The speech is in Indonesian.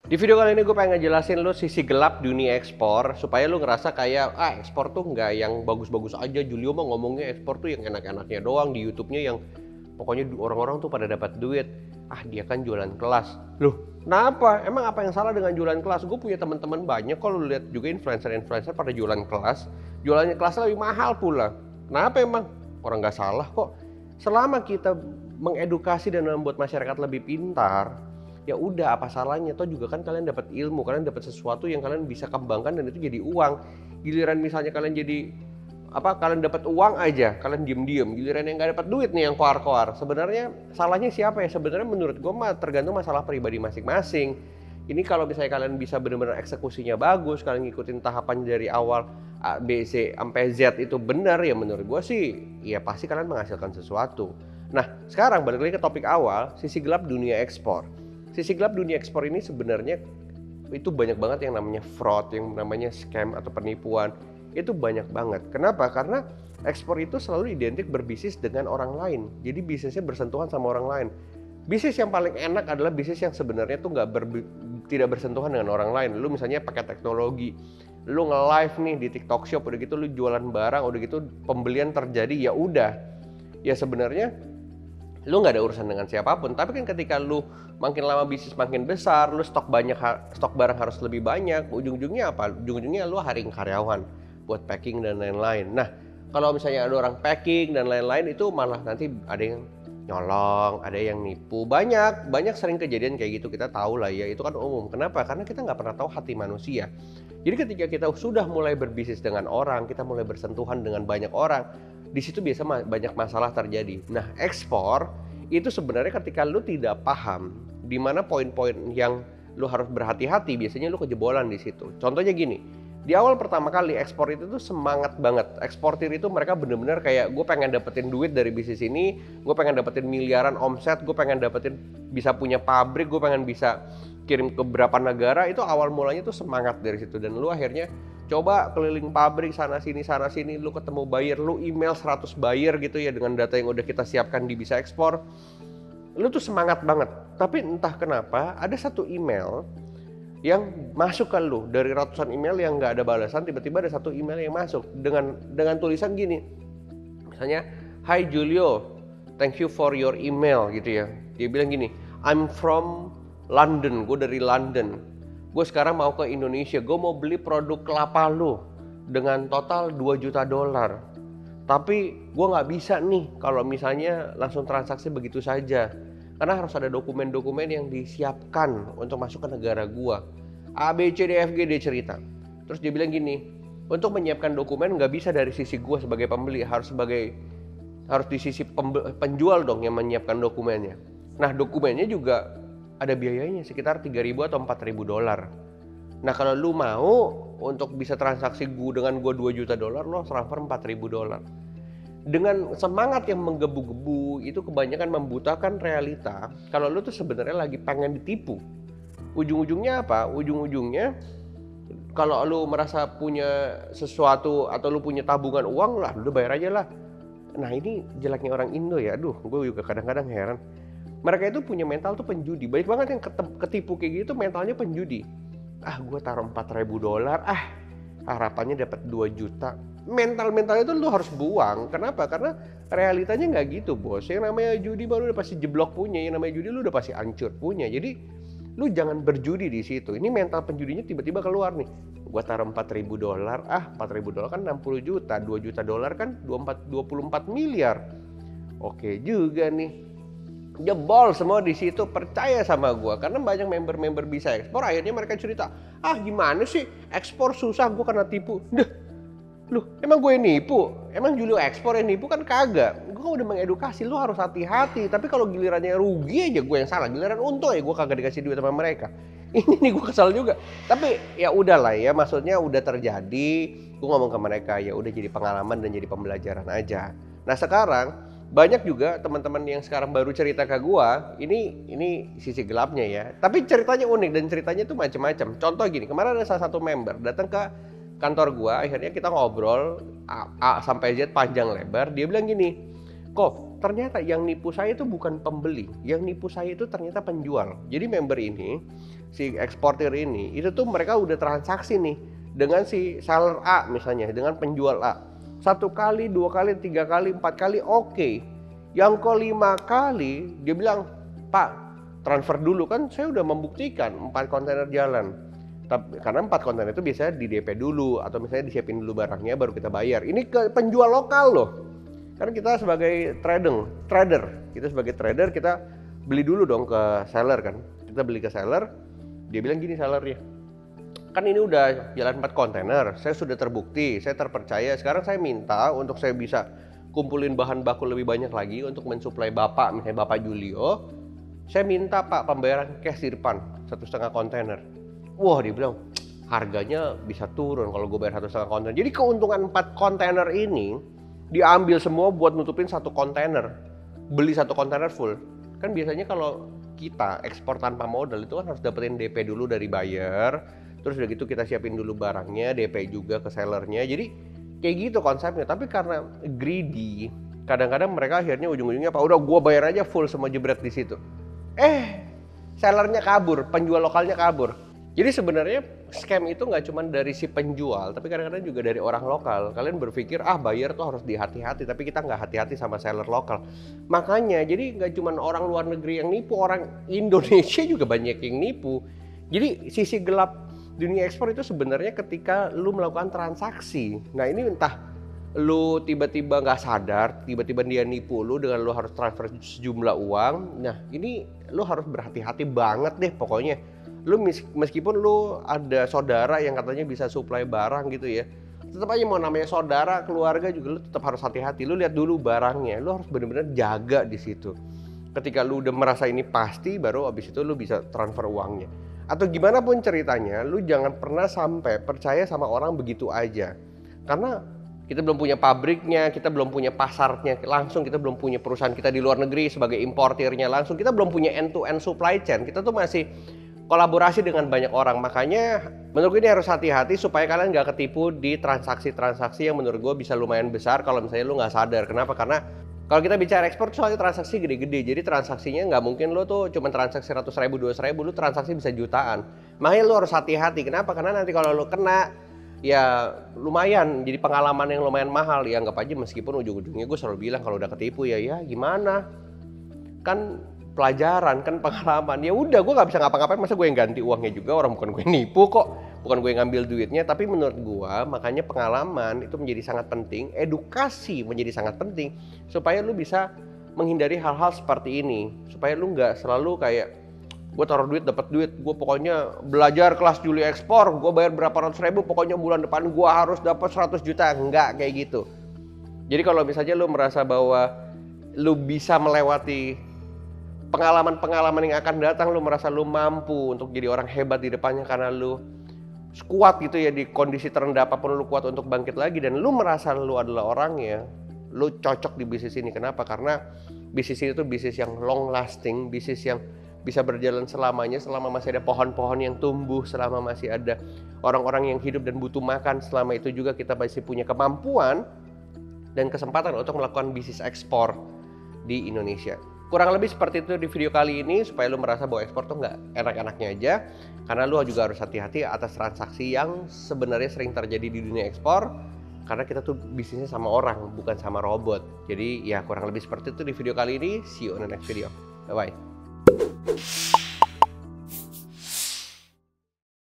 Di video kali ini gue pengen ngejelasin lu sisi gelap dunia ekspor supaya lu ngerasa kayak ekspor tuh nggak yang bagus-bagus aja. Julio mah ngomongnya ekspor tuh yang enak-enaknya doang di YouTube-nya yang pokoknya orang-orang tuh pada dapat duit. Dia kan jualan kelas. Loh, kenapa? Emang apa yang salah dengan jualan kelas? Gue punya teman-teman banyak kalau lu lihat juga influencer-influencer pada jualan kelas. Jualannya kelasnya lebih mahal pula. Kenapa emang? Orang nggak salah kok. Selama kita mengedukasi dan membuat masyarakat lebih pintar, ya udah apa salahnya, toh juga kan kalian dapat ilmu, kalian dapat sesuatu yang kalian bisa kembangkan dan itu jadi uang. Giliran misalnya kalian jadi kalian dapat uang aja, kalian diem-diem, giliran yang nggak dapat duit nih yang koar-koar. Sebenarnya salahnya siapa ya? Sebenarnya menurut gue mah tergantung masalah pribadi masing-masing. Ini kalau misalnya kalian bisa benar-benar eksekusinya bagus, kalian ngikutin tahapan dari awal A, B, C sampai Z itu benar, ya menurut gue sih ya pasti kalian menghasilkan sesuatu. Nah sekarang balik lagi ke topik awal, sisi gelap dunia ekspor. Sisi gelap dunia ekspor ini sebenarnya itu banyak banget yang namanya fraud, yang namanya scam atau penipuan. Itu banyak banget. Kenapa? Karena ekspor itu selalu identik berbisnis dengan orang lain. Jadi bisnisnya bersentuhan sama orang lain. Bisnis yang paling enak adalah bisnis yang sebenarnya tuh tidak bersentuhan dengan orang lain. Lu misalnya pakai teknologi, lu nge-live nih di TikTok Shop, udah gitu lu jualan barang, udah gitu pembelian terjadi, ya udah. Ya sebenarnya lu nggak ada urusan dengan siapapun, tapi kan ketika lu makin lama bisnis makin besar, lu stok barang harus lebih banyak, ujung-ujungnya apa? Ujung-ujungnya lu hiring karyawan buat packing dan lain-lain. Nah, kalau misalnya ada orang packing dan lain-lain itu malah nanti ada yang nyolong, ada yang nipu, banyak sering kejadian kayak gitu, kita tahu lah ya, itu kan umum. Kenapa? Karena kita nggak pernah tahu hati manusia. Jadi ketika kita sudah mulai berbisnis dengan orang, kita mulai bersentuhan dengan banyak orang, di situ biasa banyak masalah terjadi. Nah, ekspor itu sebenarnya ketika lu tidak paham di mana poin-poin yang lu harus berhati-hati, biasanya lu kejebolan di situ. Contohnya gini, di awal pertama kali ekspor itu tuh semangat banget. Eksportir itu mereka bener-bener kayak gue pengen dapetin duit dari bisnis ini, gue pengen dapetin miliaran omset, gue pengen dapetin bisa punya pabrik, gue pengen bisa kirim ke beberapa negara. Itu awal mulanya tuh semangat dari situ, dan lu akhirnya coba keliling pabrik sana sini, lu ketemu buyer, lu email 100 buyer gitu ya dengan data yang udah kita siapkan di Bisa Ekspor. Lu tuh semangat banget. Tapi entah kenapa ada satu email yang masuk ke lu dari ratusan email yang nggak ada balasan, tiba-tiba ada satu email yang masuk dengan tulisan gini. Misalnya, "Hi Julio, thank you for your email," gitu ya. Dia bilang gini, "I'm from London, gue dari London. Gue sekarang mau ke Indonesia, gue mau beli produk kelapa lu dengan total 2 juta dolar. Tapi gue nggak bisa nih kalau misalnya langsung transaksi begitu saja. Karena harus ada dokumen-dokumen yang disiapkan untuk masuk ke negara gue. A, B, C, D, F, G, dia cerita. Terus dia bilang gini, untuk menyiapkan dokumen nggak bisa dari sisi gue sebagai pembeli, harus di sisi penjual dong yang menyiapkan dokumennya. Nah dokumennya juga ada biayanya sekitar 3.000 atau 4.000 dolar. Nah kalau lu mau untuk bisa transaksi dengan gue 2 juta dolar, lo transfer 4.000 dolar. Dengan semangat yang menggebu-gebu itu kebanyakan membutakan realita. Kalau lu tuh sebenarnya lagi pengen ditipu. Ujung-ujungnya apa? Ujung-ujungnya kalau lu merasa punya sesuatu atau lu punya tabungan uang lah, lu bayar aja lah. Nah ini jeleknya orang Indo ya, gue juga kadang-kadang heran. Mereka itu punya mental tuh penjudi. Banyak banget yang ketipu kayak gitu mentalnya penjudi. Gue taruh 4.000 dolar, harapannya dapat 2 juta. Mentalnya itu lu harus buang. Kenapa? Karena realitanya nggak gitu, bos. Yang namanya judi baru udah pasti jeblok punya. Yang namanya judi lu udah pasti hancur punya. Jadi lu jangan berjudi di situ. Ini mental penjudinya tiba-tiba keluar nih. Gua taruh 4.000 dolar, 4.000 dolar kan 60 juta, 2 juta dolar kan 24 miliar. Oke juga nih. Jebol semua di situ, percaya sama gua. Karena banyak member-member Bisa Ekspor akhirnya mereka cerita, gimana sih ekspor susah, gua kena tipu. Loh, emang gue nipu? Emang Julio Ekspor yang nipu? Kan kagak. Gue udah mengedukasi, lu harus hati-hati. Tapi kalau gilirannya rugi aja gue yang salah, giliran untung ya gue kagak dikasih duit sama mereka. Ini nih gue kesal juga. Tapi ya udahlah ya, maksudnya udah terjadi. Gue ngomong ke mereka, ya udah jadi pengalaman dan jadi pembelajaran aja. Nah sekarang banyak juga teman-teman yang sekarang baru cerita ke gue, ini sisi gelapnya ya. Tapi ceritanya unik dan ceritanya tuh macam-macam. Contoh gini, kemarin ada salah satu member datang ke kantor gua, akhirnya kita ngobrol A sampai Z panjang lebar. Dia bilang gini, kok ternyata yang nipu saya itu bukan pembeli, yang nipu saya itu ternyata penjual. Jadi member ini, si eksportir ini, itu tuh mereka udah transaksi nih dengan si seller A misalnya, dengan penjual A. 1 kali, 2 kali, 3 kali, 4 kali, oke. Yang ke-5 kali, dia bilang, Pak, transfer dulu, kan saya udah membuktikan 4 kontainer jalan. Tapi, karena 4 kontainer itu biasanya di DP dulu, atau misalnya disiapin dulu barangnya, baru kita bayar. Ini ke penjual lokal loh. Karena kita sebagai trader, kita sebagai trader, kita beli dulu dong ke seller kan. Kita beli ke seller, dia bilang gini sellernya, kan ini udah jalan 4 kontainer, saya sudah terbukti, saya terpercaya. Sekarang saya minta untuk saya bisa kumpulin bahan baku lebih banyak lagi untuk mensuplai Bapak, misalnya Bapak Julio. Saya minta Pak pembayaran cash di depan, 1,5 kontainer. Wah, dia bilang harganya bisa turun kalau gue bayar 1,5 kontainer. Jadi keuntungan 4 kontainer ini diambil semua buat nutupin 1 kontainer, beli 1 kontainer full. Kan biasanya kalau kita ekspor tanpa modal itu kan harus dapetin DP dulu dari buyer, terus udah gitu kita siapin dulu barangnya, DP juga ke sellernya. Jadi kayak gitu konsepnya. Tapi karena greedy, kadang-kadang mereka akhirnya ujung-ujungnya apa, udah gua bayar aja full semua jebret di situ. Sellernya kabur, penjual lokalnya kabur. Jadi sebenarnya scam itu nggak cuma dari si penjual, tapi kadang-kadang juga dari orang lokal. Kalian berpikir, buyer tuh harus dihati-hati, tapi kita nggak hati-hati sama seller lokal. Makanya, jadi nggak cuma orang luar negeri yang nipu, orang Indonesia juga banyak yang nipu. Jadi sisi gelap dunia ekspor itu sebenarnya ketika lu melakukan transaksi. Nah ini entah lu tiba-tiba nggak sadar, tiba-tiba dia nipu lu dengan lu harus transfer sejumlah uang. Nah ini lu harus berhati-hati banget deh pokoknya. Lu meskipun lu ada saudara yang katanya bisa supply barang gitu ya, tetap aja mau namanya saudara, keluarga juga lu tetap harus hati-hati. Lu lihat dulu barangnya, lu harus benar-benar jaga di situ. Ketika lu udah merasa ini pasti, baru abis itu lu bisa transfer uangnya. Atau gimana pun ceritanya, lu jangan pernah sampai percaya sama orang begitu aja. Karena kita belum punya pabriknya, kita belum punya pasarnya langsung, kita belum punya perusahaan kita di luar negeri sebagai importirnya langsung, kita belum punya end-to-end supply chain. Kita tuh masih kolaborasi dengan banyak orang. Makanya menurut gue ini harus hati-hati supaya kalian nggak ketipu di transaksi-transaksi yang menurut gue bisa lumayan besar kalau misalnya lu nggak sadar. Kenapa? Karena kalau kita bicara ekspor soalnya transaksi gede-gede, jadi transaksinya nggak mungkin lu tuh cuma transaksi 100.000, 200.000, lu transaksi bisa jutaan. Makanya lu harus hati-hati. Kenapa? Karena nanti kalau lu kena, ya lumayan, jadi pengalaman yang lumayan mahal. Ya anggap aja meskipun ujung-ujungnya gue selalu bilang kalau udah ketipu ya gimana? Kan pelajaran, kan pengalaman. Ya udah, gue nggak bisa ngapa-ngapain, masa gue yang ganti uangnya juga, orang bukan gue nipu kok, bukan gue yang ngambil duitnya. Tapi menurut gue makanya pengalaman itu menjadi sangat penting, edukasi menjadi sangat penting supaya lu bisa menghindari hal-hal seperti ini, supaya lu nggak selalu kayak gue taruh duit dapat duit, gue pokoknya belajar kelas Juli ekspor, gue bayar berapa ratus ribu, pokoknya bulan depan gue harus dapat 100 juta. Enggak kayak gitu. Jadi kalau misalnya lu merasa bahwa lu bisa melewati pengalaman-pengalaman yang akan datang, lu merasa lu mampu untuk jadi orang hebat di depannya karena lu kuat gitu ya, di kondisi terendah apapun lu kuat untuk bangkit lagi, dan lu merasa lu adalah orangnya, lu cocok di bisnis ini. Kenapa? Karena bisnis ini tuh bisnis yang long lasting, bisnis yang bisa berjalan selamanya, selama masih ada pohon-pohon yang tumbuh, selama masih ada orang-orang yang hidup dan butuh makan, selama itu juga kita masih punya kemampuan dan kesempatan untuk melakukan bisnis ekspor di Indonesia. Kurang lebih seperti itu di video kali ini, supaya lu merasa bahwa ekspor tuh nggak enak-enaknya aja, karena lu juga harus hati-hati atas transaksi yang sebenarnya sering terjadi di dunia ekspor, karena kita tuh bisnisnya sama orang, bukan sama robot. Jadi ya kurang lebih seperti itu di video kali ini. See you on the next video. Bye-bye.